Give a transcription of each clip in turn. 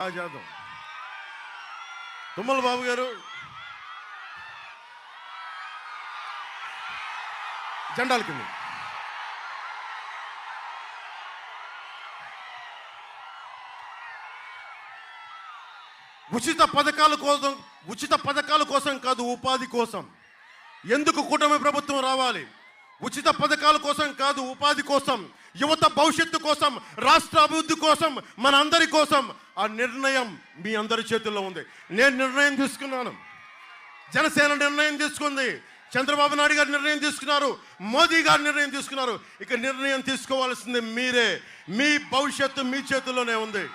చేద్దాం. తుమ్మల బాబు గారు జెండాల కింద ఉచిత పథకాల కోసం కాదు, ఉపాధి కోసం. ఎందుకు కూటమి ప్రభుత్వం రావాలి? ఉచిత పథకాల కోసం కాదు, ఉపాధి కోసం, యువత భవిష్యత్తు కోసం, రాష్ట్ర అభివృద్ధి కోసం, మన అందరి కోసం. ఆ నిర్ణయం మీ అందరి చేతుల్లో ఉంది. నేను నిర్ణయం తీసుకున్నాను, జనసేన నిర్ణయం తీసుకుంది, చంద్రబాబు నాయుడు గారు నిర్ణయం తీసుకున్నారు, మోదీ గారు నిర్ణయం తీసుకున్నారు. ఇక నిర్ణయం తీసుకోవాల్సింది మీరే. మీ భవిష్యత్తు మీ చేతుల్లోనే ఉంది.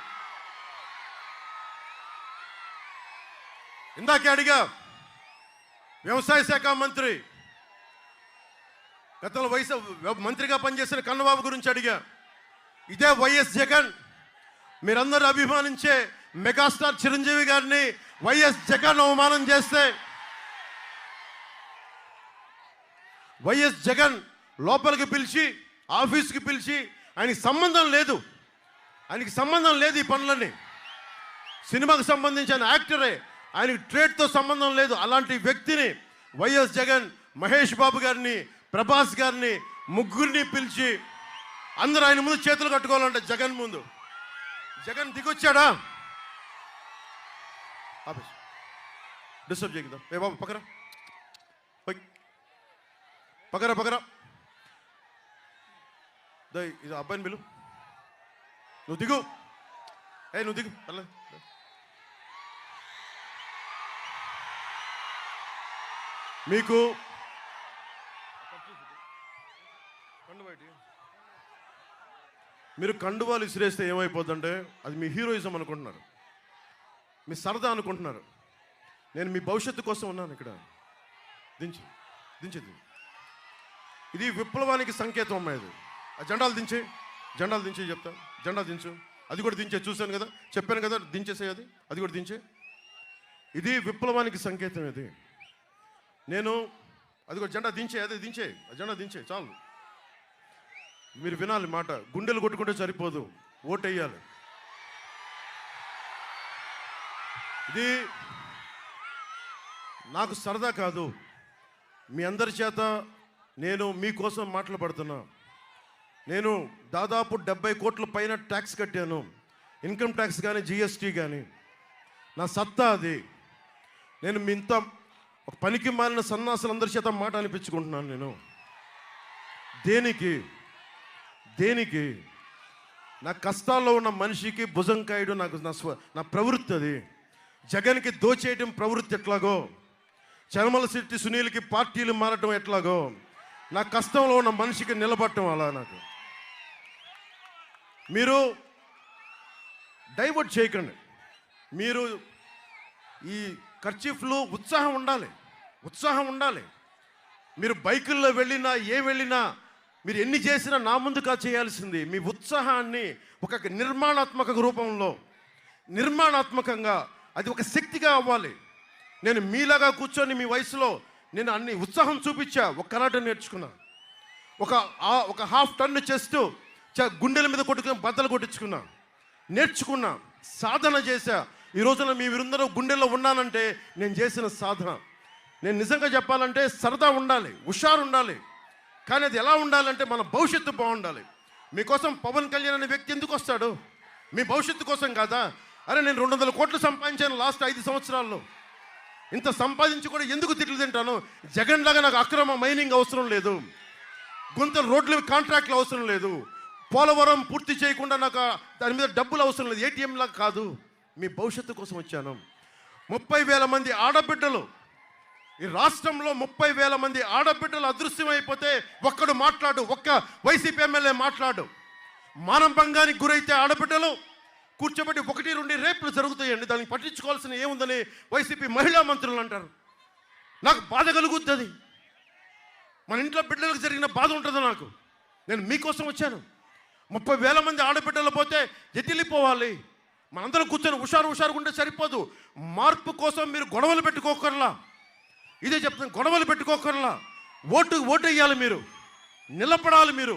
ఇందాకే అడిగా, వ్యవసాయ శాఖ మంత్రి, గతంలో మంత్రిగా పనిచేసిన కన్నబాబు గురించి అడిగా. ఇదే వైఎస్ జగన్, మీరందరూ అభిమానించే మెగాస్టార్ చిరంజీవి గారిని వైఎస్ జగన్ అవమానం చేస్తే, వైఎస్ జగన్ లోపలికి పిలిచి, ఆఫీస్కి పిలిచి, ఆయనకి సంబంధం లేదు ఈ పనులన్నీ. సినిమాకు సంబంధించిన యాక్టరే, ఆయనకి ట్రేడ్తో సంబంధం లేదు. అలాంటి వ్యక్తిని వైఎస్ జగన్ మహేష్ బాబు గారిని, ప్రభాస్ గారిని, ముగ్గురిని పిలిచి అందరూ ఆయన ముందు చేతులు కట్టుకోవాలంటే జగన్ ముందు. జగన్ దిగొచ్చాడా? డిస్టర్బ్ చేయదా? ఏ బాబు పక్కరా, పక్కరా. ఇది అబ్బాయిని పిలు, నువ్వు దిగు. నువ్వు దిగు. మీకు మీరు కండువాలు విసిరేస్తే ఏమైపోద్దంటే అది మీ హీరోయిజం అనుకుంటున్నారు, మీ సరదా అనుకుంటున్నారు. నేను మీ భవిష్యత్తు కోసం ఉన్నాను ఇక్కడ. దించేది ఇది విప్లవానికి సంకేతం అమ్మా. ఇది ఆ జెండాలు దించే చెప్తా. జెండా దించు, అది కూడా దించే. చూశాను కదా, చెప్పాను కదా, దించేసే. అది కూడా దించే. ఇది విప్లవానికి సంకేతం. ఇది నేను అది కూడా జెండా దించే, అదే దించే, ఆ జెండా దించే చాలు. మీరు వినాలి మాట. గుండెలు కొట్టుకుంటే సరిపోదు, ఓటు వేయాలి. ఇది నాకు సరదా కాదు, మీ అందరి చేత నేను మీకోసం మాట్లాడుతున్నా. నేను దాదాపు 70 కోట్ల పైన ట్యాక్స్ కట్టాను, ఇన్కమ్ ట్యాక్స్ కానీ, జిఎస్టీ కానీ. నా సత్తా అది. నేను మీ ఇంత ఒక పనికి మాలిన సన్నాసులందరి చేత మాట అనిపించుకుంటున్నాను. నేను దేనికి నా కష్టాల్లో ఉన్న మనిషికి భుజం కాయడు నాకు నా ప్రవృత్తి. అది జగన్కి దోచేయటం ప్రవృత్తి ఎట్లాగో, చనమల శెట్టి సునీల్కి పార్టీలు మారటం ఎట్లాగో, నా కష్టంలో ఉన్న మనిషికి నిలబడటం అలా. నాకు మీరు డైవర్ట్ చేయకండి. మీరు ఈ కర్చీఫ్లు ఉత్సాహం ఉండాలి. మీరు బైకుల్లో వెళ్ళినా వెళ్ళినా, మీరు ఎన్ని చేసినా నా ముందుగా చేయాల్సింది మీ ఉత్సాహాన్ని ఒక నిర్మాణాత్మక రూపంలో, నిర్మాణాత్మకంగా అది ఒక శక్తిగా అవ్వాలి. నేను మీలాగా కూర్చొని మీ వయసులో నేను అన్ని ఉత్సాహం చూపించా. ఒక కరాటే నేర్చుకున్నా, ఒక ½ టన్ను చేస్తూ గుండెల మీద కొట్టుకుని బద్దలు కొట్టించుకున్నా, నేర్చుకున్నా, సాధన చేశా. ఈ రోజున మీ వీరందరూ గుండెల్లో ఉన్నానంటే నేను చేసిన సాధన. నేను నిజంగా చెప్పాలంటే సరదా ఉండాలి, హుషారు ఉండాలి. కానీ అది ఎలా ఉండాలంటే మన భవిష్యత్తు బాగుండాలి. మీకోసం పవన్ కళ్యాణ్ అనే వ్యక్తి ఎందుకు వస్తాడు? మీ భవిష్యత్తు కోసం కాదా? అరే నేను 200 కోట్లు సంపాదించాను లాస్ట్ 5 సంవత్సరాల్లో. ఇంత సంపాదించి కూడా ఎందుకు తిట్లు తింటాను? జగన్ లాగా నాకు అక్రమ మైనింగ్ అవసరం లేదు, గుంతలు రోడ్లు కాంట్రాక్ట్లు అవసరం లేదు, పోలవరం పూర్తి చేయకుండా నాకు దాని మీద డబ్బులు అవసరం లేదు, ఏటీఎం లాగా కాదు. మీ భవిష్యత్తు కోసం వచ్చాను. 30,000 మంది ఆడబిడ్డలు ఈ రాష్ట్రంలో, 30,000 మంది ఆడబిడ్డలు అదృశ్యమైపోతే ఒక్కడు మాట్లాడు, ఒక్క వైసీపీ ఎమ్మెల్యే మాట్లాడు. మానభంగానికి గురైతే ఆడబిడ్డలు కూర్చోబెట్టి 1-2 రేపులు జరుగుతాయండి, దానికి పట్టించుకోవాల్సిన ఏముందని వైసీపీ మహిళా మంత్రులు అంటారు. నాకు బాధ కలుగుతుంది. మన ఇంట్లో బిడ్డలకు జరిగిన బాధ ఉంటుంది నాకు. నేను మీకోసం వచ్చాను. 30,000 మంది ఆడబిడ్డలు పోతే ఎదిలిపోవాలి. మనందరం కూర్చొని హుషారుగా ఉంటే సరిపోదు. మార్పు కోసం మీరు గొడవలు పెట్టుకోకర్లా. ఇదే చెప్తాను, గొడవలు పెట్టుకోకర్లా. ఓటు వేయాలి, మీరు నిలబడాలి. మీరు